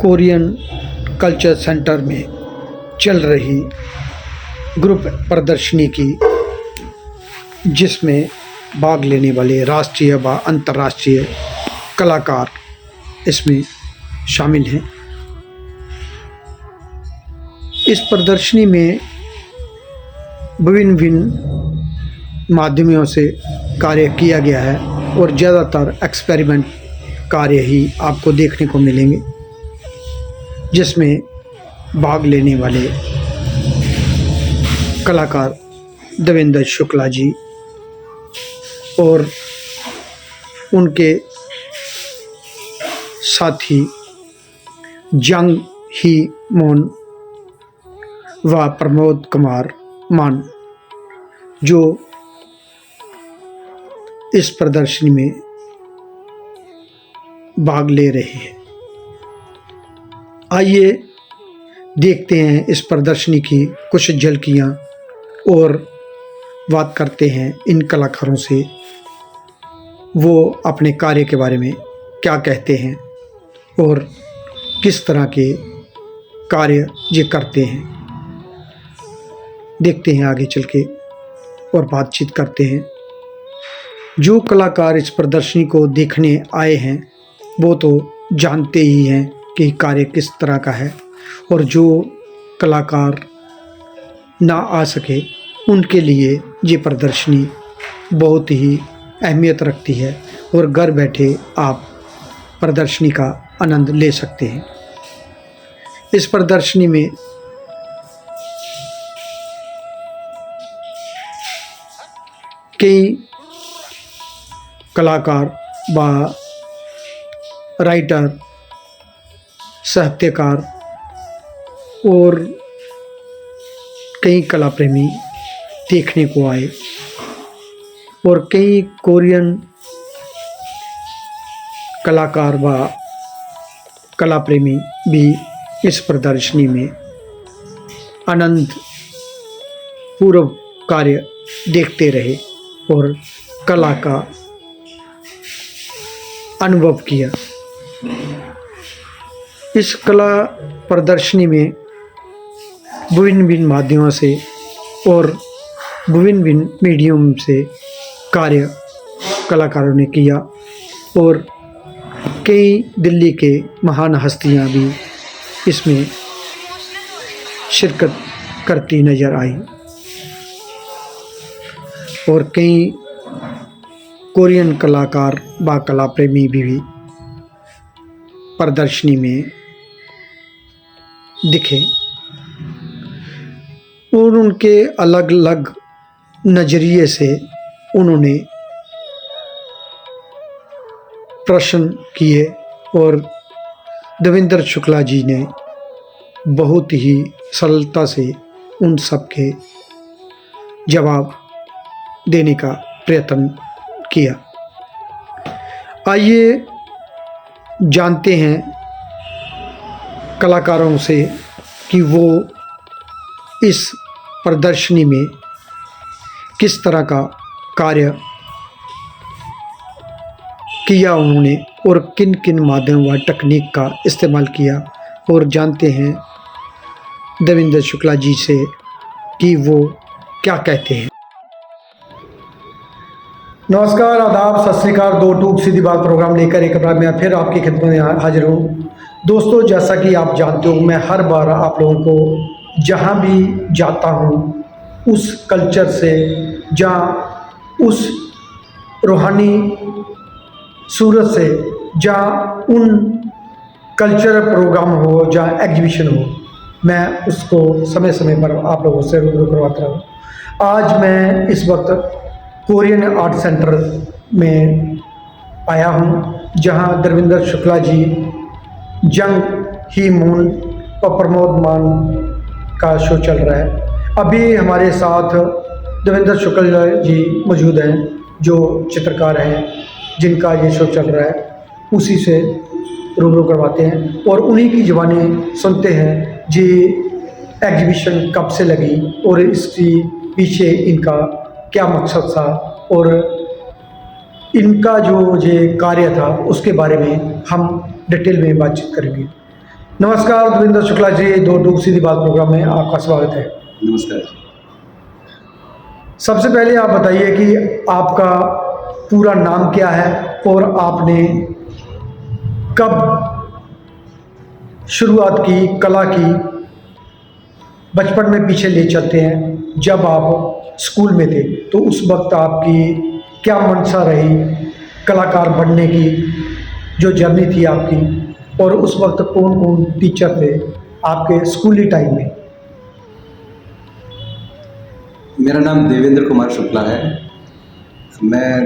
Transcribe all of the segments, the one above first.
Korean culture centre में चल रही ग्रुप प्रदर्शनी की, जिसमें भाग लेने वाले राष्ट्रीय व अंतर्राष्ट्रीय कलाकार इसमें शामिल हैं। इस प्रदर्शनी में विभिन्न माध्यमों से कार्य किया गया है और ज़्यादातर एक्सपेरिमेंट कार्य ही आपको देखने को मिलेंगे, जिसमें भाग लेने वाले कलाकार देवेंद्र शुक्ला जी और उनके साथी जंग ही मोन व प्रमोद कुमार मान, जो इस प्रदर्शनी में भाग ले रहे हैं। आइए देखते हैं इस प्रदर्शनी की कुछ झलकियाँ और बात करते हैं इन कलाकारों से, वो अपने कार्य के बारे में क्या कहते हैं और किस तरह के कार्य ये करते हैं। देखते हैं आगे चल के और बातचीत करते हैं। जो कलाकार इस प्रदर्शनी को देखने आए हैं वो तो जानते ही हैं कि कार्य किस तरह का है, और जो कलाकार ना आ सके उनके लिए ये प्रदर्शनी बहुत ही अहमियत रखती है और घर बैठे आप प्रदर्शनी का आनंद ले सकते हैं। इस प्रदर्शनी में कई कलाकार व राइटर, साहित्यकार और कई कला प्रेमी देखने को आए और कई कोरियन कलाकार व कला प्रेमी भी इस प्रदर्शनी में आनंद पूर्व कार्य देखते रहे और कला का अनुभव किया। इस कला प्रदर्शनी में विभिन्न माध्यमों से और विभिन्न मीडियम से कार्य कलाकारों ने किया और कई दिल्ली के महान हस्तियां भी इसमें शिरकत करती नज़र आई और कई कोरियन कलाकार व कला प्रेमी भी प्रदर्शनी में दिखे और उनके अलग अलग नज़रिए से उन्होंने प्रश्न किए और देवेंद्र शुक्ला जी ने बहुत ही सरलता से उन सब के जवाब देने का प्रयत्न किया। आइए जानते हैं कलाकारों से कि वो इस प्रदर्शनी में किस तरह का कार्य किया उन्होंने और किन किन माध्यम व तकनीक का इस्तेमाल किया, और जानते हैं देवेंद्र शुक्ला जी से कि वो क्या कहते हैं। नमस्कार, आदाब, सत श्री अकाल। दो टूक सीधी बात प्रोग्राम लेकर एक बार मैं फिर आपकी खिदमत में हाजिर हूँ। दोस्तों, जैसा कि आप जानते हो, मैं हर बार आप लोगों को जहाँ भी जाता हूँ उस कल्चर से, जहाँ उस रूहानी सूरत से, जहाँ उन कल्चरल प्रोग्राम हो, जहाँ एग्जीबिशन हो, मैं उसको समय समय पर आप लोगों से रूबरू करवाता हूँ। आज मैं इस वक्त कोरियन आर्ट सेंटर में आया हूँ, जहाँ देवेंद्र शुक्ला जी, जंग ही मून और प्रमोद मान का शो चल रहा है। अभी हमारे साथ देवेंद्र शुक्ला जी मौजूद हैं, जो चित्रकार हैं, जिनका ये शो चल रहा है। उसी से रूबरू करवाते हैं और उन्हीं की ज़बानी सुनते हैं जी एग्जीबिशन कब से लगी और इसकी पीछे इनका क्या मकसद था और इनका जो ये कार्य था उसके बारे में हम डिटेल में बातचीत करेंगे। नमस्कार देवेंद्र शुक्ला जी, दो टूक सीधी बात प्रोग्राम में आपका स्वागत है। नमस्कार। सबसे पहले आप बताइए कि आपका पूरा नाम क्या है और आपने कब शुरुआत की कला की। बचपन में पीछे ले चलते हैं, जब आप स्कूल में थे तो उस वक्त आपकी क्या मंशा रही कलाकार बनने की, जो जर्नी थी आपकी, और उस वक्त कौन कौन टीचर थे आपके स्कूली टाइम में। मेरा नाम देवेंद्र कुमार शुक्ला है। मैं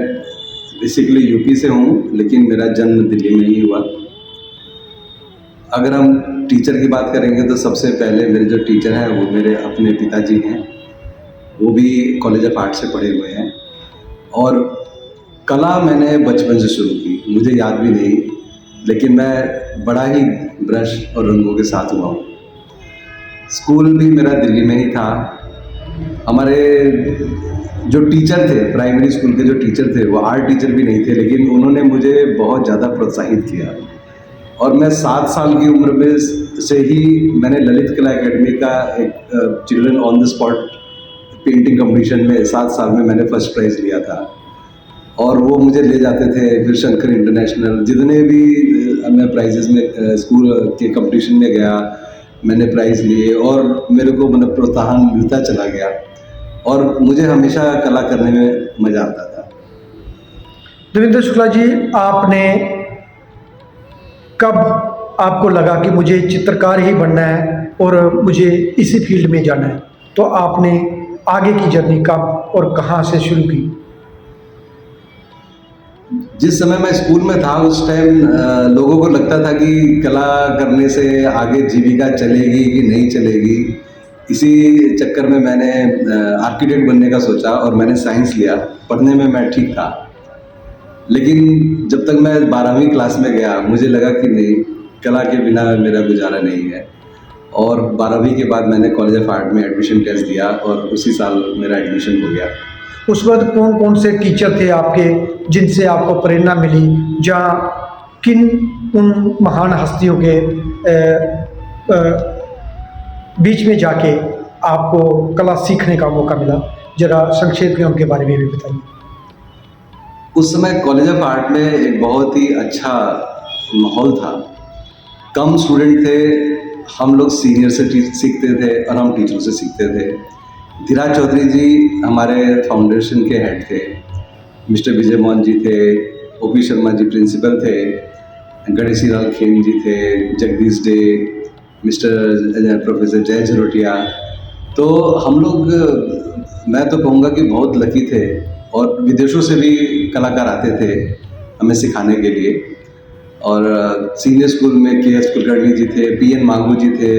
बेसिकली यूपी से हूँ, लेकिन मेरा जन्म दिल्ली में ही हुआ। अगर हम टीचर की बात करेंगे तो सबसे पहले मेरे जो टीचर हैं वो मेरे अपने पिताजी हैं। वो भी कॉलेज ऑफ आर्ट से पढ़े हुए हैं और कला मैंने बचपन से शुरू की। मुझे याद भी नहीं, लेकिन मैं बड़ा ही ब्रश और रंगों के साथ हुआ हूँ। स्कूल भी मेरा दिल्ली में ही था। हमारे जो टीचर थे, प्राइमरी स्कूल के जो टीचर थे, वो आर्ट टीचर भी नहीं थे, लेकिन उन्होंने मुझे बहुत ज़्यादा प्रोत्साहित किया। और मैं 7 साल की उम्र में से ही मैंने ललित कला एकेडमी का एक children on the spot painting competition में 7 साल में मैंने फर्स्ट प्राइज़ लिया था। और वो मुझे ले जाते थे फिर शंकर इंटरनेशनल, जितने भी मैं प्राइजेस में स्कूल के कंपटीशन में गया मैंने प्राइज़ लिए और मेरे को मतलब प्रोत्साहन मिलता चला गया और मुझे हमेशा कला करने में मज़ा आता था। देवेंद्र शुक्ला जी, आपने कब आपको लगा कि मुझे चित्रकार ही बनना है और मुझे इसी फील्ड में जाना है, तो आपने आगे की जर्नी कब और कहाँ से शुरू की। जिस समय मैं स्कूल में था उस टाइम लोगों को लगता था कि कला करने से आगे जीविका चलेगी कि नहीं चलेगी। इसी चक्कर में मैंने आर्किटेक्ट बनने का सोचा और मैंने साइंस लिया। पढ़ने में मैं ठीक था, लेकिन जब तक मैं 12वीं क्लास में गया मुझे लगा कि नहीं, कला के बिना मेरा गुजारा नहीं है। और 12वीं के बाद मैंने कॉलेज ऑफ आर्ट में एडमिशन टेस्ट दिया और उसी साल मेरा एडमिशन हो गया। उस वक्त कौन कौन से टीचर थे आपके जिनसे आपको प्रेरणा मिली, जहाँ किन उन महान हस्तियों के बीच में जाके आपको कला सीखने का मौका मिला, जरा संक्षेप में उनके बारे में भी बताइए। उस समय कॉलेज ऑफ आर्ट में एक बहुत ही अच्छा माहौल था। कम स्टूडेंट थे, हम लोग सीनियर से सीखते थे और हम टीचरों से सीखते थे। धीराज चौधरी जी हमारे फाउंडेशन के हेड थे, मिस्टर विजय मोहन जी थे, ओपी शर्मा जी प्रिंसिपल थे, गणेशी लाल खेम जी थे, जगदीश डे, मिस्टर प्रोफेसर जय झरोटिया। तो हम लोग, मैं तो कहूँगा कि बहुत लकी थे और विदेशों से भी कलाकार आते थे हमें सिखाने के लिए। और सीनियर स्कूल में के.एस. कुलकर्णी जी थे, पी.एन. मांगू जी थे,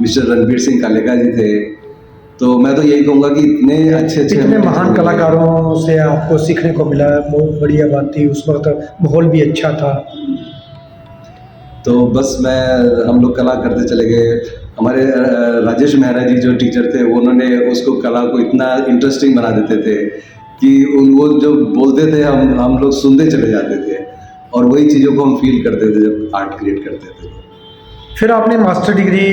मिस्टर रणबीर सिंह कालेका जी थे। तो मैं तो यही कहूँगा कि इतने अच्छे महान कलाकारों से आपको सीखने को मिला, बहुत बढ़िया बात थी। उस वक्त माहौल भी अच्छा था। तो बस हम लोग कला करते चले गए। हमारे राजेश मेहरा जी जो टीचर थे, उन्होंने उसको कला को इतना इंटरेस्टिंग बना देते थे कि वो जो बोलते थे हम लोग सुनते चले जाते थे और वही चीज़ों को हम फील करते थे जब आर्ट क्रिएट करते थे। फिर आपने मास्टर डिग्री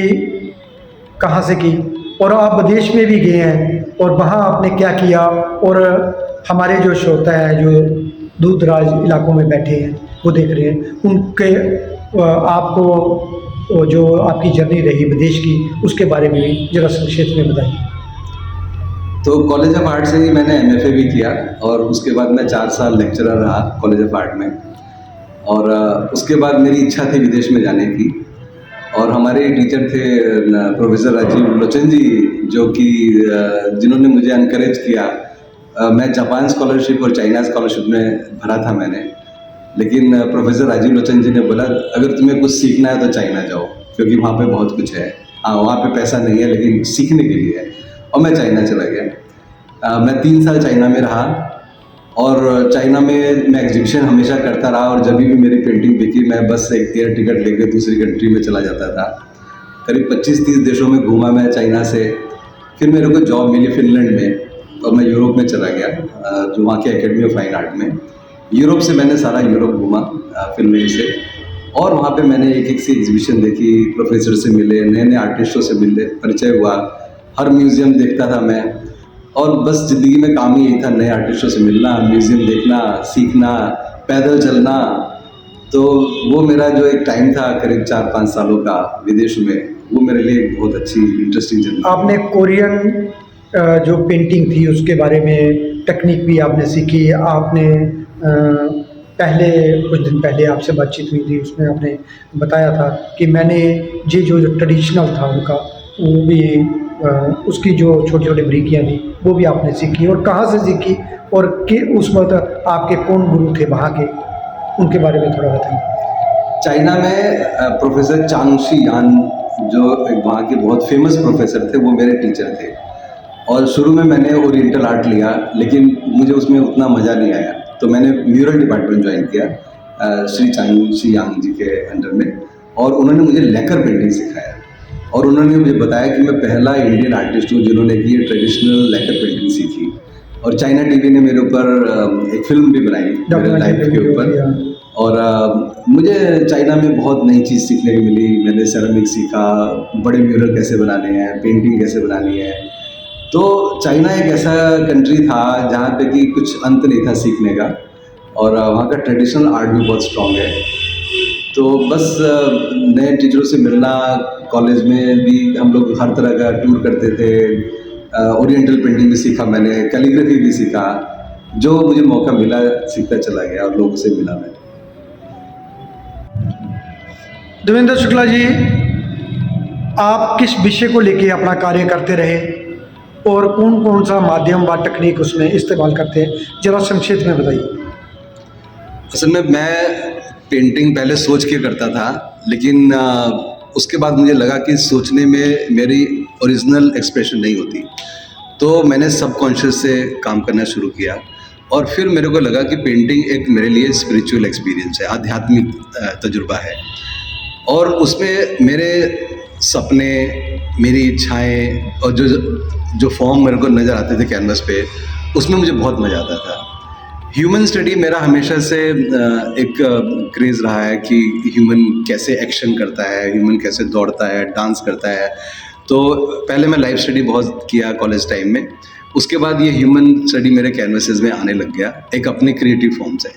कहाँ से की और आप विदेश में भी गए हैं, और वहाँ आपने क्या किया, और हमारे जो श्रोता हैं जो दूर दराज इलाकों में बैठे हैं वो देख रहे हैं, उनके आपको जो आपकी जर्नी रही विदेश की उसके बारे में भी जरा संक्षेप में बताइए। तो कॉलेज ऑफ आर्ट से ही मैंने एमएफए भी किया और उसके बाद मैं 4 साल लेक्चरर रहा कॉलेज ऑफ आर्ट में। और उसके बाद मेरी इच्छा थी विदेश में जाने की। और हमारे टीचर थे प्रोफेसर राजीव लोचन जी, जो कि जिन्होंने मुझे एनकरेज किया। मैं जापान स्कॉलरशिप और चाइना स्कॉलरशिप में भरा था मैंने, लेकिन प्रोफेसर राजीव लोचन जी ने बोला अगर तुम्हें कुछ सीखना है तो चाइना जाओ, क्योंकि वहाँ पे बहुत कुछ है। हाँ, वहाँ पे पैसा नहीं है लेकिन सीखने के लिए है। और मैं चाइना चला गया। मैं 3 साल चाइना में रहा और चाइना में मैं एग्जीबिशन हमेशा करता रहा और जब भी मेरी पेंटिंग बिकी मैं बस एक एयर टिकट लेकर दूसरी कंट्री में चला जाता था। करीब 25-30 देशों में घूमा मैं चाइना से। फिर मेरे को जॉब मिली फिनलैंड में और मैं यूरोप में चला गया, जो वहाँ के एकेडमी ऑफ फाइन आर्ट में। यूरोप से मैंने सारा यूरोप घूमा फिनलैंड से। और वहाँ पे मैंने एक एक सी एग्जीबिशन देखी, प्रोफेसर से मिले, नए नए आर्टिस्टों से मिले, परिचय हुआ। हर म्यूज़ियम देखता था मैं, और बस ज़िंदगी में काम ही यही था, नए आर्टिस्टों से मिलना, म्यूज़ियम देखना, सीखना, पैदल चलना। तो वो मेरा जो एक टाइम था करीब 4-5 सालों का विदेश में, वो मेरे लिए एक बहुत अच्छी इंटरेस्टिंग जर्नी। आपने कोरियन जो पेंटिंग थी उसके बारे में टेक्निक भी आपने सीखी। आपने पहले कुछ दिन पहले आपसे बातचीत हुई थी, उसमें आपने बताया था कि मैंने ये जो ट्रेडिशनल था उनका, वो भी उसकी जो छोटी छोटी बारीकियाँ थी वो भी आपने सीखी। और कहाँ से सीखी, और कि उस वक्त आपके कौन गुरु थे वहाँ के, उनके बारे में थोड़ा बताइए। चाइना में प्रोफेसर चांगशी यान, जो एक वहाँ के बहुत फेमस प्रोफेसर थे, वो मेरे टीचर थे। और शुरू में मैंने ओरिएंटल आर्ट लिया, लेकिन मुझे उसमें उतना मज़ा नहीं आया, तो मैंने म्यूरल डिपार्टमेंट ज्वाइन किया श्री चांगशी यांग जी के अंडर में। और उन्होंने मुझे लेकर पेंटिंग सिखाया, और उन्होंने मुझे बताया कि मैं पहला इंडियन आर्टिस्ट हूँ जिन्होंने कि ये ट्रेडिशनल लेकर पेंटिंग सीखी। और चाइना टीवी ने मेरे ऊपर एक फिल्म भी बनाई मेरे लाइफ के ऊपर। और मुझे चाइना में बहुत नई चीज़ सीखने को मिली। मैंने सेरामिक सीखा, बड़े म्यूरल कैसे बनाने हैं, पेंटिंग कैसे बनानी है। तो चाइना एक ऐसा कंट्री था जहाँ पे कि कुछ अंत नहीं था सीखने का, और वहाँ का ट्रेडिशनल आर्ट भी बहुत स्ट्रॉन्ग है। तो बस नए टीचरों से मिलना, कॉलेज में भी हम लोग हर तरह का टूर करते थे। ओरिएंटल पेंटिंग भी सीखा मैंने, कैलीग्राफी भी सीखा, जो मुझे मौका मिला सीखता चला गया और लोगों से मिला मैं। देवेंद्र शुक्ला जी, आप किस विषय को लेके अपना कार्य करते रहे, और कौन कौन सा माध्यम व तकनीक उसमें इस्तेमाल करते हैं, ज़रा संक्षेप में बताइए। असल में मैं पेंटिंग पहले सोच के करता था, लेकिन उसके बाद मुझे लगा कि सोचने में मेरी ओरिजिनल एक्सप्रेशन नहीं होती, तो मैंने सबकॉन्शियस से काम करना शुरू किया। और फिर मेरे को लगा कि पेंटिंग एक मेरे लिए स्पिरिचुअल एक्सपीरियंस है, आध्यात्मिक तजुर्बा है। और उसमें मेरे सपने, मेरी इच्छाएं, और जो जो फॉर्म मेरे को नज़र आते थे कैनवस पे, उसमें मुझे बहुत मज़ा आता था। ह्यूमन स्टडी मेरा हमेशा से एक क्रेज़ रहा है कि ह्यूमन कैसे एक्शन करता है, ह्यूमन कैसे दौड़ता है, डांस करता है। तो पहले मैं लाइफ स्टडी बहुत किया कॉलेज टाइम में, उसके बाद ये ह्यूमन स्टडी मेरे कैनवसेस में आने लग गया एक अपने क्रिएटिव फॉर्म से।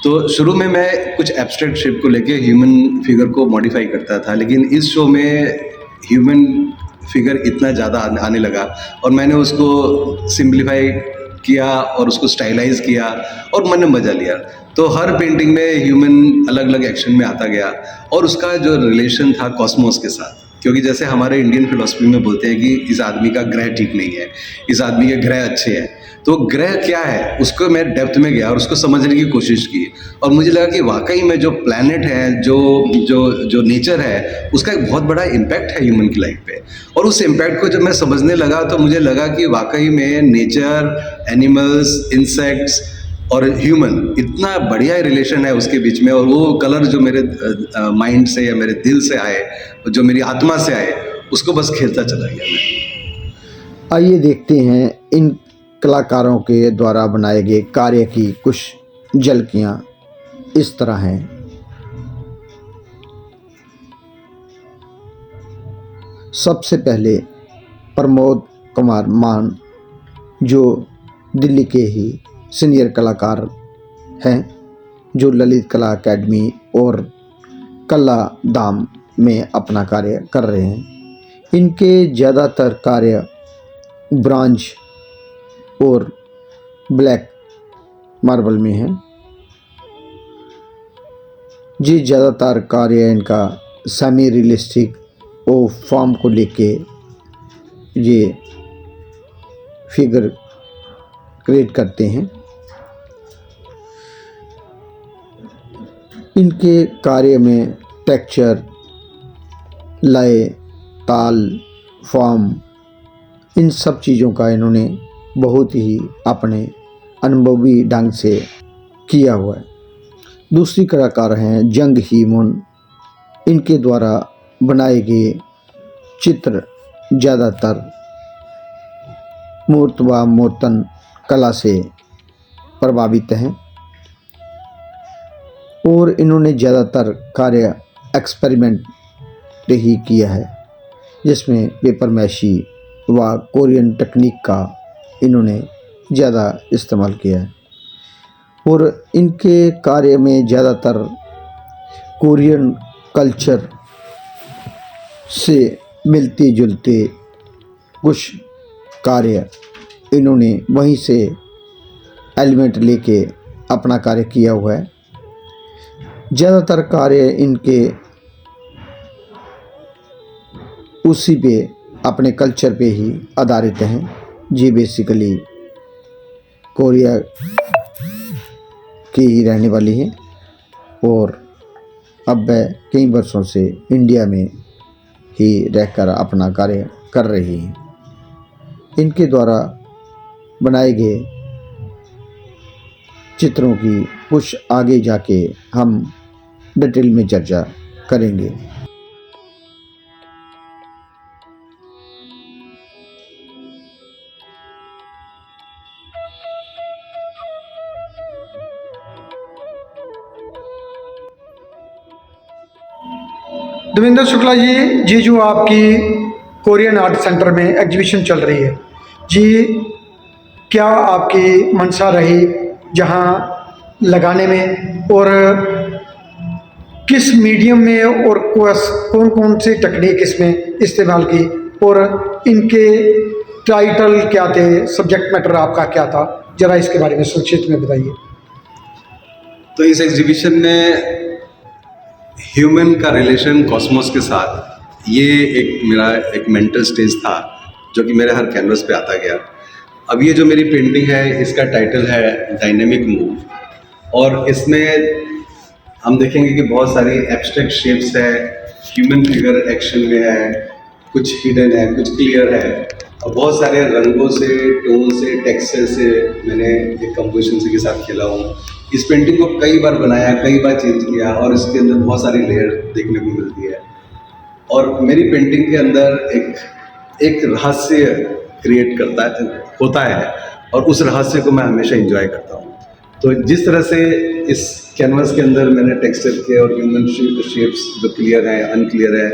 तो शुरू में मैं कुछ एब्स्ट्रैक्ट शेप को लेके ह्यूमन फिगर को मॉडिफाई करता था, लेकिन इस शो में ह्यूमन फिगर इतना ज़्यादा आने लगा, और मैंने उसको सिंप्लीफाई किया और उसको स्टाइलाइज किया, और मैंने मज़ा लिया। तो हर पेंटिंग में ह्यूमन अलग अलग एक्शन में आता गया, और उसका जो रिलेशन था कॉस्मोस के साथ, क्योंकि जैसे हमारे इंडियन फिलॉसफी में बोलते हैं कि इस आदमी का ग्रह ठीक नहीं है, इस आदमी के ग्रह अच्छे हैं। तो ग्रह क्या है, उसको मैं डेप्थ में गया और उसको समझने की कोशिश की, और मुझे लगा कि वाकई में जो प्लैनेट है, जो जो जो नेचर है, उसका एक बहुत बड़ा इम्पैक्ट है ह्यूमन की लाइफ पे। और उस इम्पैक्ट को जब मैं समझने लगा, तो मुझे लगा कि वाकई में नेचर, एनिमल्स, इंसेक्ट्स और ह्यूमन, इतना बढ़िया रिलेशन है उसके बीच में। और वो कलर जो मेरे माइंड से या मेरे दिल से आए, जो मेरी आत्मा से आए, उसको बस खेलता चला गया मैं। आइए देखते हैं इन कलाकारों के द्वारा बनाए गए कार्य की कुछ झलकियाँ इस तरह हैं। सबसे पहले प्रमोद कुमार मान, जो दिल्ली के ही सीनियर कलाकार हैं, जो ललित कला अकेडमी और कला धाम में अपना कार्य कर रहे हैं। इनके ज़्यादातर कार्य ब्रॉन्ज और ब्लैक मार्बल में हैं। जी ज़्यादातर कार्य इनका सेमी रियलिस्टिक और फॉर्म को लेके ये फिगर क्रिएट करते हैं। इनके कार्य में टेक्सचर, लय, ताल, फॉर्म, इन सब चीज़ों का इन्होंने बहुत ही अपने अनुभवी ढंग से किया हुआ है। दूसरी कलाकार हैं जंग ही मुन। इनके द्वारा बनाए गए चित्र ज़्यादातर मूर्त व मूर्तन कला से प्रभावित हैं। और इन्होंने ज़्यादातर कार्य एक्सपेरिमेंट ही किया है, जिसमें पेपर मैशी व कोरियन टेक्निक का इन्होंने ज़्यादा इस्तेमाल किया है। और इनके कार्य में ज़्यादातर कोरियन कल्चर से मिलते जुलते कुछ कार्य इन्होंने वहीं से एलिमेंट लेके अपना कार्य किया हुआ है। ज़्यादातर कार्य इनके उसी पे अपने कल्चर पे ही आधारित हैं। जी बेसिकली कोरिया की ही रहने वाली हैं और अब वह कई वर्षों से इंडिया में ही रहकर अपना कार्य कर रही हैं। इनके द्वारा बनाए गए चित्रों की कुछ आगे जाके हम डिटेल में चर्चा करेंगे। देवेंद्र शुक्ला जी, जी जो आपकी कोरियन आर्ट सेंटर में एग्जीबिशन चल रही है जी, क्या आपकी मंशा रही जहां लगाने में, और किस मीडियम में और कौन कौन सी टेक्निक इसमें इस्तेमाल की, और इनके टाइटल क्या थे, सब्जेक्ट मैटर आपका क्या था, ज़रा इसके बारे में संक्षिप्त में बताइए। तो इस एग्जीबिशन में ह्यूमन का रिलेशन कॉस्मोस के साथ, ये एक मेरा एक मेंटल स्टेज था जो कि मेरे हर कैनवस पे आता गया। अब ये जो मेरी पेंटिंग है इसका टाइटल है डायनेमिक मूव, और इसमें हम देखेंगे कि बहुत सारी एब्स्ट्रैक्ट शेप्स है, ह्यूमन फिगर एक्शन में है, कुछ हिडन है, कुछ क्लियर है, और बहुत सारे रंगों से, टोन से, टेक्सचर से मैंने एक कंपोजिशन के साथ खेला हूँ। इस पेंटिंग को कई बार बनाया, कई बार चेंज किया, और इसके अंदर बहुत सारी लेयर देखने को मिलती है। और मेरी पेंटिंग के अंदर एक रहस्य क्रिएट होता है, और उस रहस्य को मैं हमेशा एंजॉय करता हूँ। तो जिस तरह से इस कैनवस के अंदर मैंने टेक्सचर किया और ह्यूमन शेप्स जो क्लियर है, अनक्लियर है,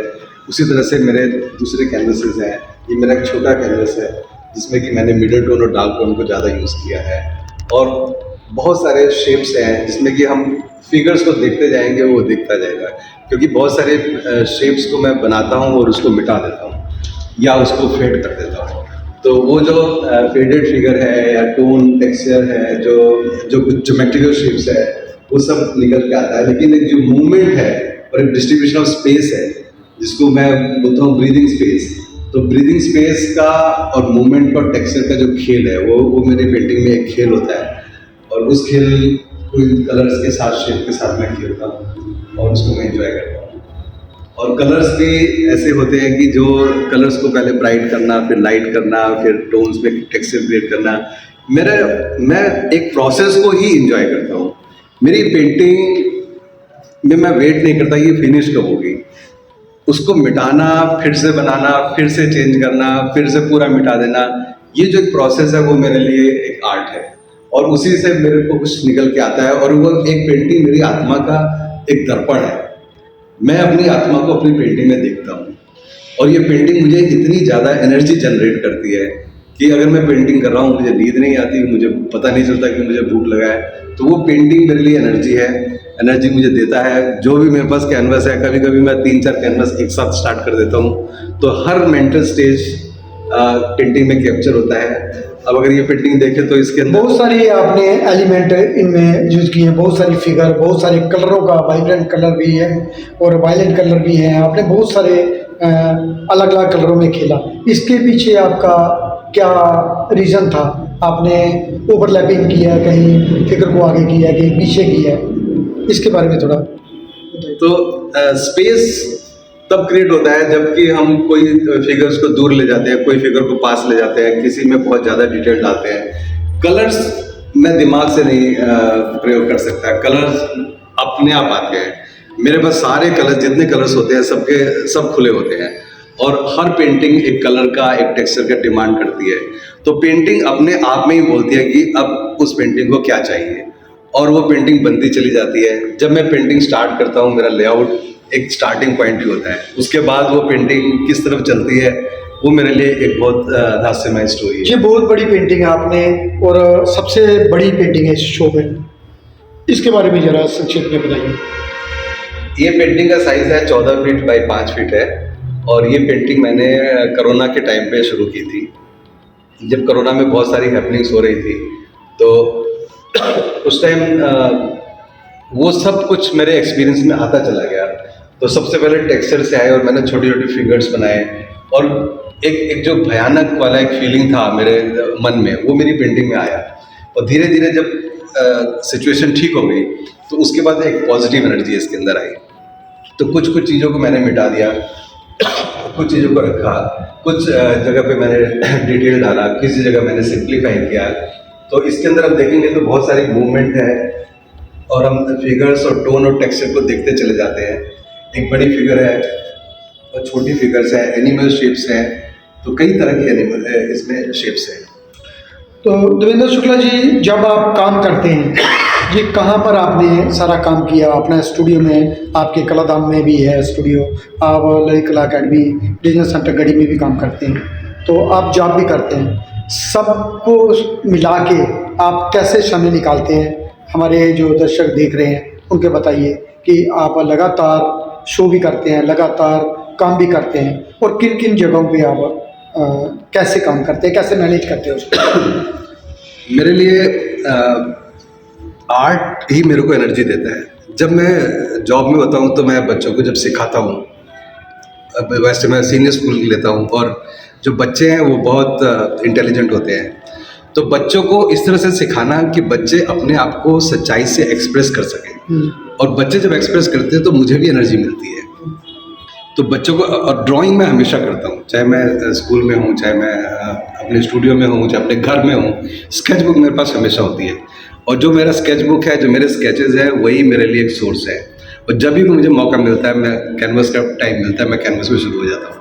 उसी तरह से मेरे दूसरे कैनवसेस हैं। ये मेरा एक छोटा कैनवस है जिसमें कि मैंने मिडल टोन और डार्क टोन को ज़्यादा यूज़ किया है, और बहुत सारे शेप्स हैं जिसमें कि हम फिगर्स को देखते जाएंगे, वो दिखता जाएगा, क्योंकि बहुत सारे शेप्स को मैं बनाता हूँ और उसको मिटा देता हूँ या उसको फेड कर देता हूँ। तो वो जो फेडेड फिगर है या टोन टेक्सचर है, जो कुछ ज्योमेट्रिकल शेप्स है, वो सब निकल के आता है। लेकिन एक जो मूवमेंट है और एक डिस्ट्रीब्यूशन ऑफ स्पेस है, जिसको मैं बोलता हूँ ब्रीदिंग स्पेस, तो ब्रीदिंग स्पेस का और मूवमेंट और टेक्सचर का जो खेल है वो मेरे पेंटिंग में एक खेल होता है, और उस खेल को कलर्स के साथ, शेप के साथ मैं खेलता हूँ और उसको मैं एंजॉय करता हूँ। और कलर्स भी ऐसे होते हैं कि जो कलर्स को पहले ब्राइट करना, फिर लाइट करना, फिर टोन्स में टेक्सचर क्रिएट करना, मैं एक प्रोसेस को ही एंजॉय करता हूँ। मेरी पेंटिंग में मैं वेट नहीं करता ये फिनिश कब होगी, उसको मिटाना, फिर से बनाना, फिर से चेंज करना, फिर से पूरा मिटा देना, ये जो एक प्रोसेस है वो मेरे लिए एक आर्ट है, और उसी से मेरे को कुछ निकल के आता है। और वो एक पेंटिंग मेरी आत्मा का एक दर्पण है। मैं अपनी आत्मा को अपनी पेंटिंग में देखता हूँ, और ये पेंटिंग मुझे इतनी ज़्यादा एनर्जी जनरेट करती है कि अगर मैं पेंटिंग कर रहा हूँ, मुझे नींद नहीं आती, मुझे पता नहीं चलता कि मुझे भूख लगा है, तो वो पेंटिंग मेरे लिए एनर्जी है, एनर्जी मुझे देता है। जो भी मेरे पास कैनवस है, कभी कभी मैं 3-4 कैनवस एक साथ स्टार्ट कर देता हूँ, तो हर मेंटल स्टेज पेंटिंग में कैप्चर होता है। अब अगर ये पेंटिंग देखें तो इसके अंदर बहुत सारी आपने एलिमेंट इनमें यूज किए हैं, बहुत सारी फिगर, बहुत सारे कलरों का, वाइब्रेंट कलर भी है और वायलेंट कलर भी है। आपने बहुत सारे अलग अलग कलरों में खेला। इसके पीछे आपका क्या रीज़न था? आपने ओवरलैपिंग किया है, कहीं फिगर को आगे किया है, कहीं पीछे किया है, इसके बारे में थोड़ा बताइए। तो स्पेस तब क्रिएट होता है जबकि हम कोई फिगर्स को दूर ले जाते हैं, कोई फिगर को पास ले जाते हैं, किसी में बहुत ज़्यादा डिटेल डालते हैं। कलर्स मैं दिमाग से नहीं प्रयोग कर सकता, कलर्स अपने आप आते हैं। मेरे पास सारे कलर्स, जितने कलर्स होते हैं सब खुले होते हैं, और हर पेंटिंग एक कलर का, एक टेक्सचर का डिमांड करती है। तो पेंटिंग अपने आप में ही बोलती है कि अब उस पेंटिंग को क्या चाहिए, और वो पेंटिंग बनती चली जाती है। जब मैं पेंटिंग स्टार्ट करता हूँ, मेरा लेआउट एक स्टार्टिंग पॉइंट ही होता है, उसके बाद वो पेंटिंग किस तरफ चलती है वो मेरे लिए एक बहुत रहस्यमय स्टोरी ये है। बहुत बड़ी पेंटिंग है आपने, और सबसे बड़ी पेंटिंग है इस शो में, इसके बारे में ज़रा संक्षिप्त में बताइए। ये पेंटिंग का साइज़ है 14 फीट बाई 5 फीट है, और ये पेंटिंग मैंने कोरोना के टाइम पे शुरू की थी। जब कोरोना में बहुत सारी हैपनिंग्स हो रही थी, तो उस टाइम वो सब कुछ मेरे एक्सपीरियंस में आता चला गया। तो सबसे पहले टेक्सचर से आए और मैंने छोटी छोटी फिगर्स बनाए, और एक जो भयानक वाला एक फीलिंग था मेरे मन में, वो मेरी पेंटिंग में आया। और धीरे धीरे जब सिचुएशन ठीक हो गई, तो उसके बाद एक पॉजिटिव एनर्जी इसके अंदर आई। तो कुछ कुछ चीज़ों को मैंने मिटा दिया, कुछ चीज़ों को रखा, कुछ जगह पे मैंने डिटेल डाला, किसी जगह मैंने सिंप्लीफाई किया। तो इसके अंदर हम देखेंगे तो बहुत सारी मूवमेंट है, और हम फिगर्स और टोन और टेक्सचर को देखते चले जाते हैं। एक बड़ी फिगर है और छोटी फिगर्स है, एनिमल शेप्स हैं, तो कई तरह के एनिमल है इसमें शेप्स हैं। तो देवेंद्र शुक्ला जी, जब आप काम करते हैं, ये कहाँ पर आपने सारा काम किया? अपना स्टूडियो में, आपके कलाधाम में भी है स्टूडियो, आप ललित कला अकेडमी, बिजनेस सेंटर गढ़ी में भी काम करते हैं, तो आप जॉब भी करते हैं, सबको मिला के आप कैसे समय निकालते हैं? हमारे जो दर्शक देख रहे हैं उनके बताइए कि आप लगातार शो भी करते हैं, लगातार काम भी करते हैं, और किन किन जगहों पे आप कैसे काम करते हैं, कैसे मैनेज करते हैं उसको? मेरे लिए आर्ट ही मेरे को एनर्जी देता है। जब मैं जॉब में होता हूँ तो मैं बच्चों को जब सिखाता हूँ, वैसे मैं सीनियर स्कूल लेता हूँ, और जो बच्चे हैं वो बहुत इंटेलिजेंट होते हैं। तो बच्चों को इस तरह से सिखाना कि बच्चे अपने आप को सच्चाई से एक्सप्रेस कर सकें, और बच्चे जब एक्सप्रेस करते हैं तो मुझे भी एनर्जी मिलती है। तो बच्चों को, और ड्राइंग मैं हमेशा करता हूँ, चाहे मैं स्कूल में हूँ, चाहे मैं अपने स्टूडियो में हूँ, चाहे अपने घर में हूँ, स्केच बुक मेरे पास हमेशा होती है। और जो मेरा स्केच बुक है, जो मेरे स्केचेस हैं, वही मेरे लिए एक सोर्स है। और जब भी मुझे मौका मिलता है, मैं कैनवस का टाइम मिलता है, मैं कैनवस में शुरू हो जाता हूँ।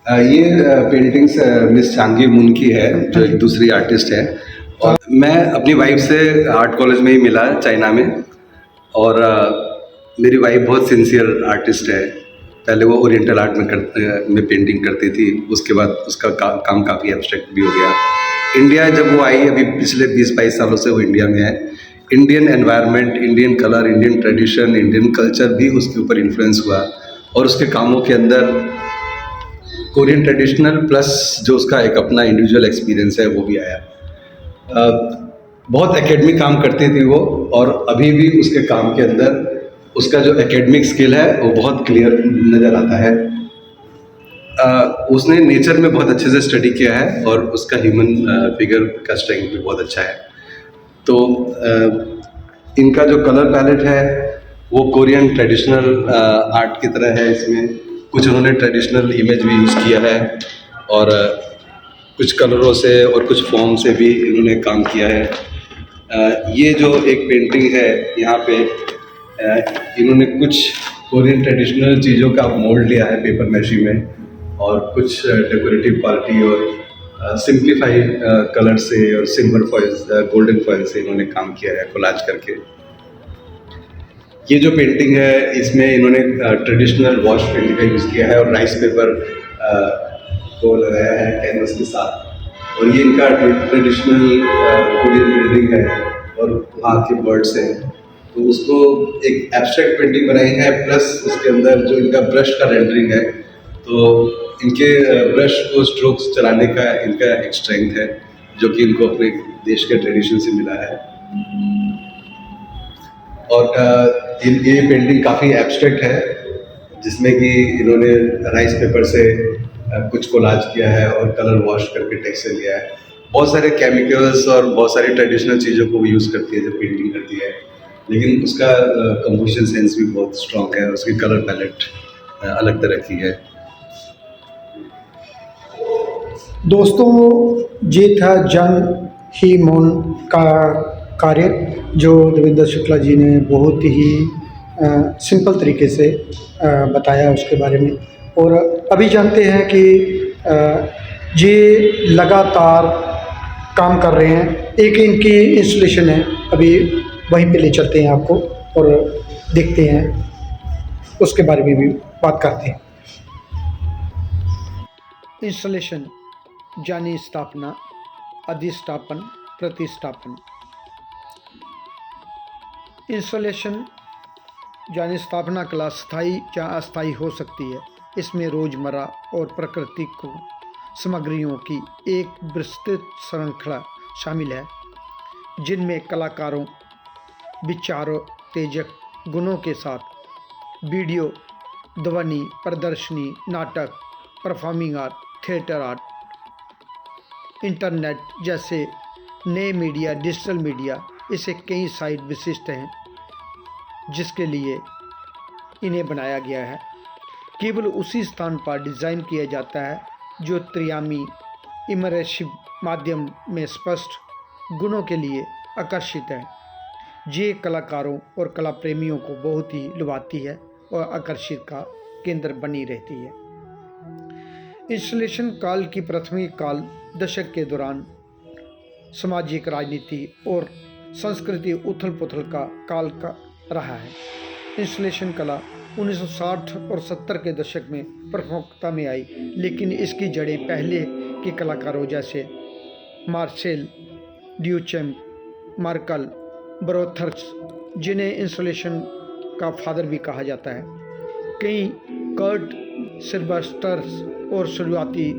ये पेंटिंग्स मिस चांगी मुन की है, जो एक दूसरी आर्टिस्ट है। और मैं अपनी वाइफ से आर्ट कॉलेज में ही मिला, चाइना में। और मेरी वाइफ बहुत सिंसियर आर्टिस्ट है। पहले वो ओरिएंटल आर्ट में पेंटिंग करती थी, उसके बाद उसका काम काफ़ी एब्स्ट्रैक्ट भी हो गया। इंडिया जब वो आई, अभी पिछले 20-22 सालों से वो इंडिया में है, Indian environment, Indian colour, Indian tradition, Indian culture भी उसके ऊपर इन्फ्लुएंस हुआ। और उसके कामों के अंदर कोरियन ट्रेडिशनल प्लस जो उसका एक अपना इंडिविजुअल एक्सपीरियंस है वो भी आया। बहुत एकेडमिक काम करती थी वो, और अभी भी उसके काम के अंदर उसका जो एकेडमिक स्किल है वो बहुत क्लियर नज़र आता है। उसने नेचर में बहुत अच्छे से स्टडी किया है, और उसका ह्यूमन फिगर का स्ट्रेंथ भी बहुत अच्छा है। तो इनका जो कलर पैलेट है वो कोरियन ट्रेडिशनल आर्ट की तरह है। इसमें कुछ उन्होंने ट्रेडिशनल इमेज भी यूज़ किया है, और कुछ कलरों से और कुछ फॉर्म से भी इन्होंने काम किया है। ये जो एक पेंटिंग है, यहाँ पे इन्होंने कुछ कोरियन ट्रेडिशनल चीज़ों का मोल्ड लिया है पेपर मैशी में, और कुछ डेकोरेटिव क्वालिटी और सिंप्लीफाई कलर से और सिल्वर फॉइल, गोल्डन फॉइल से इन्होंने काम किया है कोलाज करके। ये जो पेंटिंग है, इसमें इन्होंने ट्रेडिशनल वॉश पेंटिंग का यूज़ किया है, और राइस पेपर को लगाया है कैनवस के साथ। और ये इनका ट्रेडिशनल कोरियन बिल्डिंग है, और वहाँ के बर्ड्स हैं, तो उसको एक एब्स्ट्रैक्ट पेंटिंग बनाई है। प्लस उसके अंदर जो इनका ब्रश का रेंडरिंग है, तो इनके ब्रश को स्ट्रोक्स चलाने का इनका एक स्ट्रेंथ है, जो कि इनको अपने देश के ट्रेडिशन से मिला है। और ये पेंटिंग काफ़ी एब्स्ट्रैक्ट है, जिसमें कि इन्होंने राइस पेपर से कुछ कोलाज किया है और कलर वॉश करके टेक्सचर लिया है। बहुत सारे केमिकल्स और बहुत सारी ट्रेडिशनल चीज़ों को वो यूज़ करती है जब पेंटिंग करती है, लेकिन उसका कंपोजिशन सेंस भी बहुत स्ट्रॉन्ग है, उसकी कलर पैलेट अलग तरह की है। दोस्तों, ये था जन ही मौन का कार्य जो देवेंद्र शुक्ला जी ने बहुत ही सिंपल तरीके से बताया उसके बारे में। और अभी जानते हैं कि ये लगातार काम कर रहे हैं। एक इनकी इंस्टॉलेशन है, अभी वहीं पे ले चलते हैं आपको और देखते हैं, उसके बारे में भी बात करते हैं। इंस्टॉलेशन यानी स्थापना, अधिष्ठापन, प्रतिष्ठापन। इंस्टॉलेशन यानी स्थापना कला स्थायी या अस्थायी हो सकती है। इसमें रोज़मर्रा और प्राकृतिक सामग्रियों की एक विस्तृत श्रृंखला शामिल है, जिनमें कलाकारों विचारों तेजक गुणों के साथ वीडियो, ध्वनि, प्रदर्शनी, नाटक, performing art, theatre art, internet जैसे नए मीडिया, डिजिटल मीडिया, इसे कई साइट विशिष्ट हैं जिसके लिए इन्हें बनाया गया है। केवल उसी स्थान पर डिज़ाइन किया जाता है जो त्रियामी इमर्सिव माध्यम में स्पष्ट गुणों के लिए आकर्षित है। ये कलाकारों और कला प्रेमियों को बहुत ही लुभाती है और आकर्षित का केंद्र बनी रहती है। इंस्टॉलेशन काल की प्राथमिक काल दशक के दौरान सामाजिक, राजनीति और संस्कृति उथल पुथल का काल का रहा है। इंस्टॉलेशन कला 1960 और 70 के दशक में प्रमुखता में आई, लेकिन इसकी जड़ें पहले के कलाकारों जैसे मार्सेल ड्यूचैम्प, मार्कल ब्रोथर्स, जिन्हें इंस्टॉलेशन का फादर भी कहा जाता है, कई कर्ट सिल्वस्टर्स और शुरुआती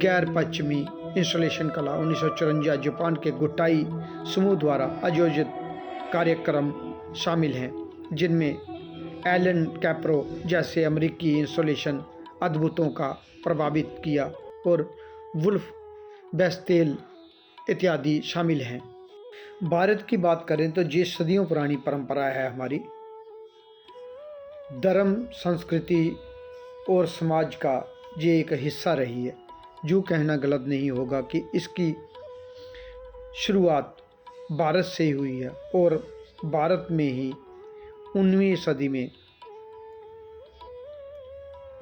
गैर पश्चिमी इंस्टॉलेशन कला 1954 जापान के गुटाई समूह द्वारा आयोजित कार्यक्रम शामिल हैं, जिनमें एलन कैप्रो जैसे अमेरिकी इंस्टॉलेशन अद्भुतों का प्रभावित किया और वुल्फ बेस्तेल इत्यादि शामिल हैं। भारत की बात करें तो ये सदियों पुरानी परंपरा है हमारी। धर्म, संस्कृति और समाज का ये एक हिस्सा रही है। जो कहना गलत नहीं होगा कि इसकी शुरुआत भारत से ही हुई है और भारत में ही 19वीं सदी में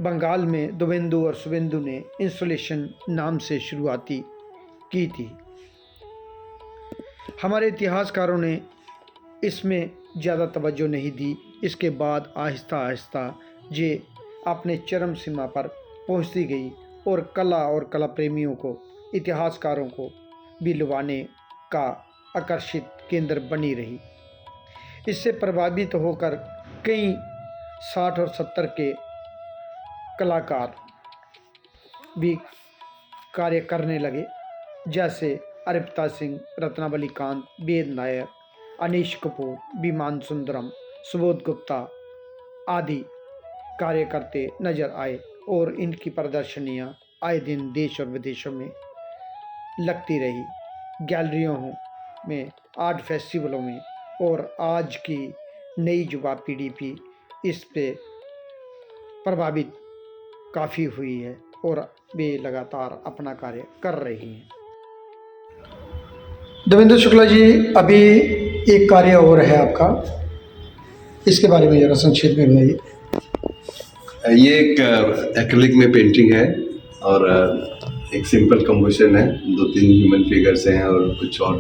बंगाल में द्विवेंदु और शुभेंदु ने इंस्टॉलेशन नाम से शुरुआती की थी। हमारे इतिहासकारों ने इसमें ज़्यादा तवज्जो नहीं दी। इसके बाद आहिस्ता आहिस्ता ये अपने चरम सीमा पर पहुंचती गई और कला प्रेमियों को, इतिहासकारों को भी लुभाने का आकर्षित केंद्र बनी रही। इससे प्रभावित होकर कई 60 और 70 के कलाकार भी कार्य करने लगे, जैसे अर्पिता सिंह, रत्नावली कांत, वेद नायर, अनीश कपूर, विमान सुंदरम, सुबोध गुप्ता आदि कार्य करते नजर आए और इनकी प्रदर्शनियां आए दिन देश और विदेशों में लगती रही, गैलरियों में, आर्ट फेस्टिवलों में, और आज की नई युवा पीढ़ी भी इस पे प्रभावित काफ़ी हुई है और वे लगातार अपना कार्य कर रही हैं। देवेंद्र शुक्ला जी, अभी एक कार्य और है आपका, इसके बारे में जरा संक्षेप में बताइए। ये एक एक्रिलिक में पेंटिंग है और एक सिंपल कंपोजिशन है। 2-3 ह्यूमन फिगर्स हैं और कुछ और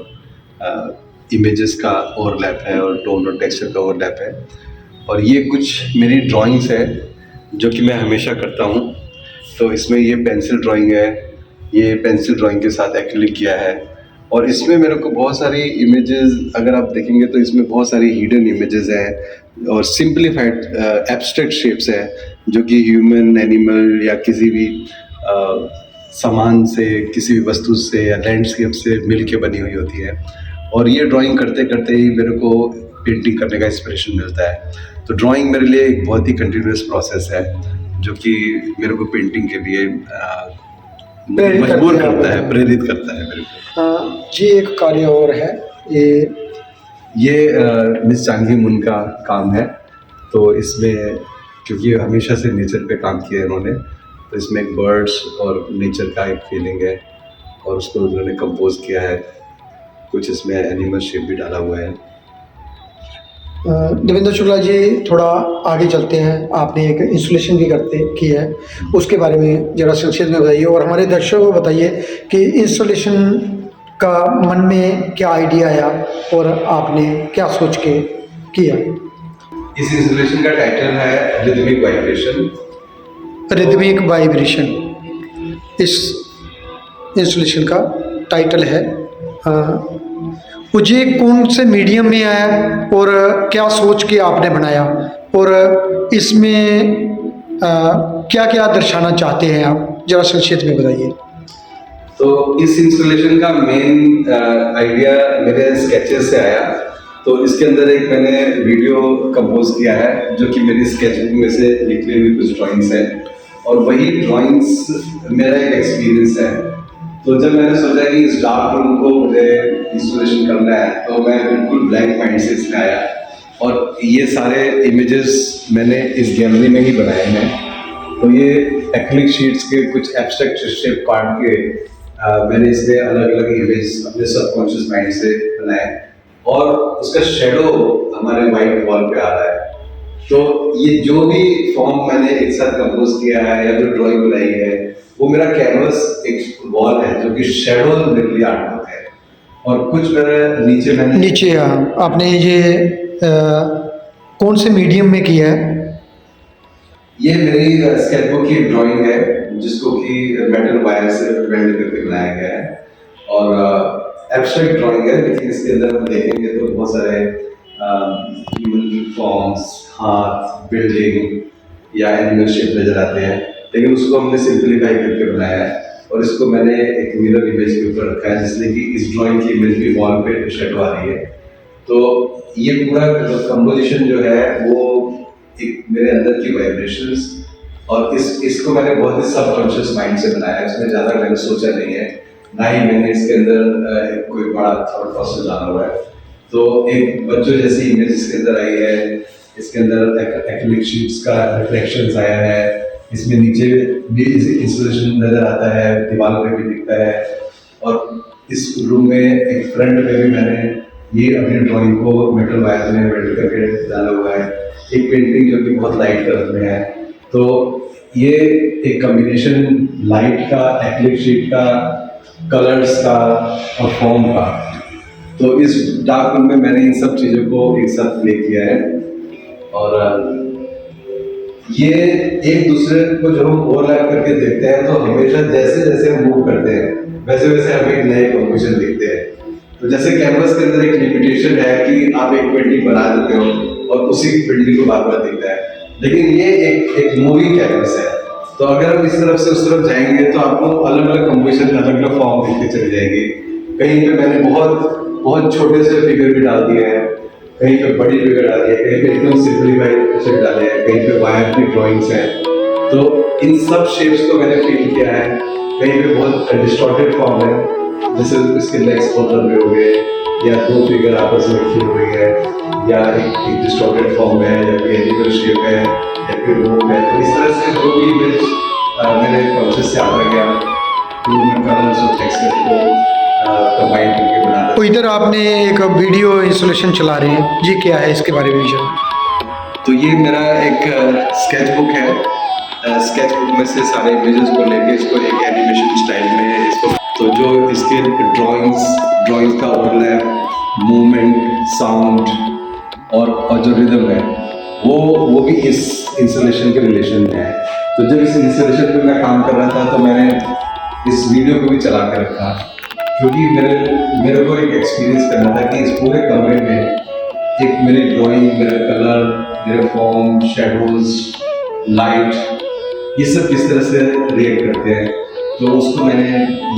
इमेजेस का ओवरलैप है और टोन और टेक्सचर का ओवरलैप है। और ये कुछ मेरी ड्राइंग्स है जो कि मैं हमेशा करता हूँ। तो इसमें ये पेंसिल ड्राइंग है, ये पेंसिल ड्राइंग के साथ एक्रिलिक किया है। और इसमें मेरे को बहुत सारी इमेजेस, अगर आप देखेंगे तो इसमें बहुत सारी हिडन इमेजेस हैं और सिंप्लीफाइड एब्स्ट्रैक्ट शेप्स है जो कि ह्यूमन, एनिमल या किसी भी सामान से, किसी भी वस्तु से या लैंडस्केप से मिल के बनी हुई होती है। और ये ड्राइंग करते करते ही मेरे को पेंटिंग करने का इंस्पिरेशन मिलता है। तो ड्राइंग मेरे लिए एक बहुत ही कंटिन्यूस प्रोसेस है जो कि मेरे को पेंटिंग के लिए मजबूर करता है, प्रेरित करता है मेरे को। जी, एक कार्य और है, ये मिस चांगी मुन का काम है। तो इसमें क्योंकि हमेशा से नेचर पे काम किया है इन्होंने, तो इसमें एक बर्ड्स और नेचर का एक फीलिंग है और उसको उन्होंने कंपोज किया है। कुछ इसमें एनिमल शेप भी डाला हुआ है। देवेंद्र शुक्ला जी, थोड़ा आगे चलते हैं। आपने एक इंस्टॉलेशन भी की है, उसके बारे में ज़रा संक्षेप में बताइए और हमारे दर्शकों को बताइए कि इंस्टॉलेशन का मन में क्या आइडिया आया और आपने क्या सोच के किया? इस इंस्टॉलेशन का टाइटल है रिदमिक वाइब्रेशन। रिदमिक वाइब्रेशन इस इंस्टॉलेशन का टाइटल है। मुझे कौन से मीडियम में आया और क्या सोच के आपने बनाया, और इसमें क्या क्या दर्शाना चाहते हैं आप, जरा संक्षेप में बताइए। तो इस इंस्टॉलेशन का मेन आइडिया मेरे स्केचेस से आया। तो इसके अंदर एक मैंने वीडियो कंपोज किया है जो कि मेरी स्केचबुक में से निकली हुई कुछ ड्राइंग्स हैं, और वही ड्राइंग्स मेरा एक एक्सपीरियंस है। तो जब मैंने सोचा कि इस डार्क रूम को मुझे इंस्टॉलेशन करना है, तो मैं बिल्कुल ब्लैंक माइंड से इसमें आया, और ये सारे इमेजेस मैंने इस गैलरी में ही बनाए हैं। तो ये एक्रिलिक शीट्स के कुछ एब्स्ट्रैक्ट शेप काट के मैंने इसमें अलग अलग इमेज अपने सबकॉन्शियस माइंड से बनाए, और उसका शेडो हमारे वाइट वॉल पे आ रहा है। तो ये जो भी फॉर्म मैंने एक साथ कंपोज किया है या जो ड्राइंग बनाई है, वो मेरा कैनवस एक वॉल है जो कि शेडो मेरे लिए आर्ट होता है। और कुछ मैंने नीचे आपने ये कौन से मीडियम में किया है? ये मेरी स्केचबुक की ड्राइंग है जिसको कि मेटल वायर से वेल्ड करके बनाया गया है, और एब्स्ट्रैक्ट ड्राइंग है, लेकिन इसके अंदर हम देखेंगे तो बहुत सारे ह्यूमन फॉर्म्स, हाथ, बिल्डिंग या एनिमल शेप नजर आते हैं, लेकिन उसको हमने सिंपलीफाई करके बनाया है। और इसको मैंने एक मिरर इमेज के ऊपर रखा है, जिससे कि इस ड्राइंग की इमेज भी वॉल पे शेडो आ रही है। तो ये पूरा कंपोजिशन जो है वो एक मेरे अंदर की वाइब्रेशंस, और इसको मैंने बहुत ही सबकॉन्शियस माइंड से बनाया है। इसमें ज़्यादा मैंने सोचा नहीं है, ना ही मैंने इसके अंदर कोई बड़ा थॉट प्रोसेस डाला हुआ है। तो एक बच्चों जैसी इमेज इसके अंदर आई है, इसके अंदर एक्रिलिक शीट्स का रिफ्लेक्शंस आया है, इसमें नीचे भी इंस्टॉलेशन नज़र आता है, दीवार पे भी दिखता है, और इस रूम में एक फ्रंट में भी मैंने ये अपनी ड्राइंग को मेटल वायर में वेल्ड करके डाला हुआ है। एक पेंटिंग जो कि बहुत लाइट कलर में है। तो ये एक कॉम्बिनेशन लाइट का, एक्रिलिक शीट का, कलर्स का और फॉर्म का। तो इस डार्क रूम में मैंने इन सब चीज़ों को एक साथ प्ले किया है, और ये एक दूसरे को जब हम ओवरलैप करके देखते हैं तो हमेशा जैसे जैसे हम मूव करते हैं वैसे वैसे हमें एक नए कॉम्बिनेशन दिखते हैं। तो जैसे कैनवस के अंदर एक लिमिटेशन है कि आप एक पेंटिंग बना देते हो और उसी पेंटिंग को बार बार दिखता है, लेकिन ये एक मूविंग कैनवस है। तो अगर हम इस तरफ से उस तरफ जाएंगे तो आपको अलग अलग कॉम्बिनेशन, अलग अलग फॉर्म दिखते चले जाएंगे। कहीं पे मैंने बहुत बहुत छोटे से फिगर भी डाल दिए हैं, कहीं पे बड़ी फिगर डाली है, कहीं पे एकदम सिंपलीफाइड शेप डाले हैं, कहीं पे वायर की ड्राइंग्स हैं। तो इन सब शेप्स को मैंने फील किया है। कहीं पे बहुत डिस्टॉर्टेड फॉर्म है, जैसे इसके लेग्स बहुत लंबे हो गए, या दो फिगर आपस में खिल रही है, या एक डिस्टॉर्टेड फॉर्म है, या कोई एनिमल शेप है, या फिर रोप है। तो इस तरह से जो भी इमेज मेरे कॉन्शियस से आता गया, तो मैं कलर्स और टेक्सचर को कंबाइन करके बना रहा। तो इधर आपने एक वीडियो इंस्टॉलेशन चला रहे हैं जी, क्या है इसके बारे में विजन? तो ये मेरा एक स्केचबुक है। स्केचबुक में से सारे इमेजेस को लेके इसको एक एनिमेशन स्टाइल में इसको, तो जो इसके ड्राइंग्स का ओवरलैप, मूवमेंट, साउंड और जो रिदम है वो भी इस इंस्टॉलेशन के रिलेशन में है। तो जब इस इंस्टॉलेशन पे मैं काम कर रहा था तो मैंने इस वीडियो को भी चला कर रखा, क्योंकि मेरे को एक एक्सपीरियंस करना था कि इस पूरे कमरे में एक मेरी ड्राइंग, मेरा कलर, मेरे फॉर्म, शेडोज, लाइट, ये सब किस तरह से रिएक्ट करते हैं। तो उसको मैंने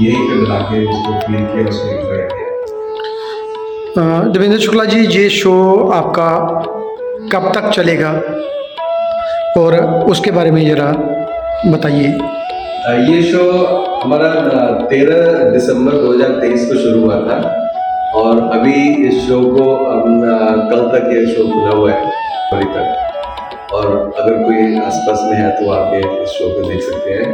यही पे बना के उसको फील किया, उसको एंजॉय किया। देवेंद्र शुक्ला जी, ये शो आपका कब तक चलेगा और उसके बारे में ज़रा बताइए। ये शो हमारा 13 दिसंबर 2023 को शुरू हुआ था, और अभी इस शो को कल तक ये शो खुला हुआ है, अभी तक। और अगर कोई आसपास में है तो आप ये इस शो को देख सकते हैं।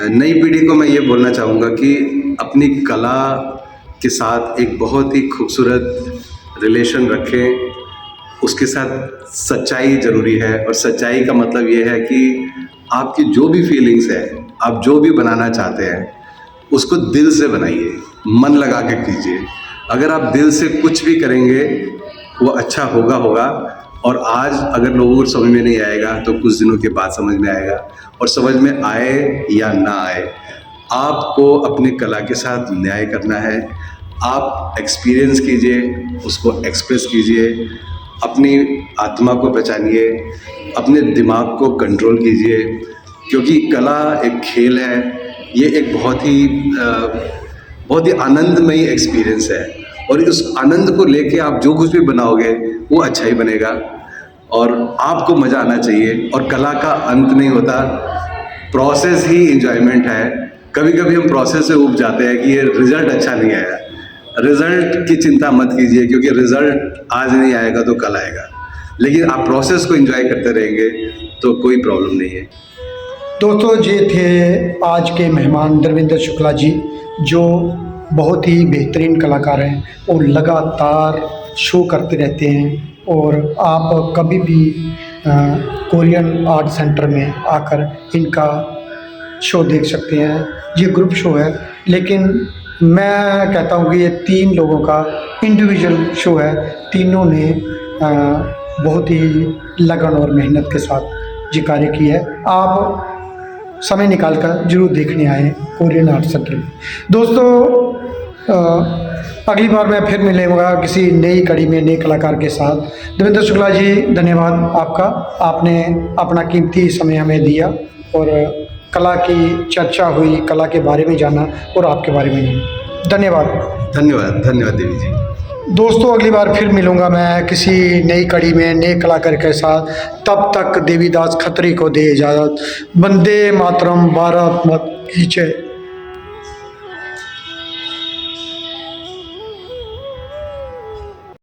नई पीढ़ी को मैं ये बोलना चाहूँगा कि अपनी कला के साथ एक बहुत ही खूबसूरत रिलेशन रखें, उसके साथ सच्चाई ज़रूरी है। और सच्चाई का मतलब ये है कि आपकी जो भी फीलिंग्स है, आप जो भी बनाना चाहते हैं, उसको दिल से बनाइए, मन लगा के कीजिए। अगर आप दिल से कुछ भी करेंगे वो अच्छा होगा। और आज अगर लोगों को समझ में नहीं आएगा तो कुछ दिनों के बाद समझ में आएगा, और समझ में आए या ना आए, आपको अपने कला के साथ न्याय करना है। आप एक्सपीरियंस कीजिए, उसको एक्सप्रेस कीजिए, अपनी आत्मा को पहचानिए, अपने दिमाग को कंट्रोल कीजिए, क्योंकि कला एक खेल है। ये एक बहुत ही आनंदमयी एक्सपीरियंस है, और उस आनंद को लेके आप जो कुछ भी बनाओगे वो अच्छा ही बनेगा, और आपको मज़ा आना चाहिए। और कला का अंत नहीं होता, प्रोसेस ही इंजॉयमेंट है। कभी कभी हम प्रोसेस से ऊब जाते हैं कि ये रिज़ल्ट अच्छा नहीं आया। रिज़ल्ट की चिंता मत कीजिए, क्योंकि रिज़ल्ट आज नहीं आएगा तो कल आएगा, लेकिन आप प्रोसेस को एंजॉय करते रहेंगे तो कोई प्रॉब्लम नहीं है। दोस्तों, ये थे आज के मेहमान धर्मेंद्र शुक्ला जी, जो बहुत ही बेहतरीन कलाकार हैं और लगातार शो करते रहते हैं। और आप कभी भी कोरियन आर्ट सेंटर में आकर इनका शो देख सकते हैं। ये ग्रुप शो है, लेकिन मैं कहता हूँ कि ये 3 लोगों का इंडिविजुअल शो है। तीनों ने बहुत ही लगन और मेहनत के साथ ये कार्य किया है। आप समय निकालकर जरूर देखने आए कोरियन आर्ट सेंटर में। दोस्तों, अगली बार मैं फिर मिलूंगा किसी नई कड़ी में नए कलाकार के साथ। धर्मेंद्र शुक्ला जी, धन्यवाद आपका। आपने अपना कीमती समय हमें दिया और कला की चर्चा हुई, कला के बारे में जाना और आपके बारे में जाना। धन्यवाद। धन्यवाद देवी जी। दोस्तों, अगली बार फिर मिलूंगा मैं किसी नई कड़ी में नए कलाकार के साथ। तब तक देवीदास खत्री को दे इजाज़त। वंदे मातरम, भारत माता की जय।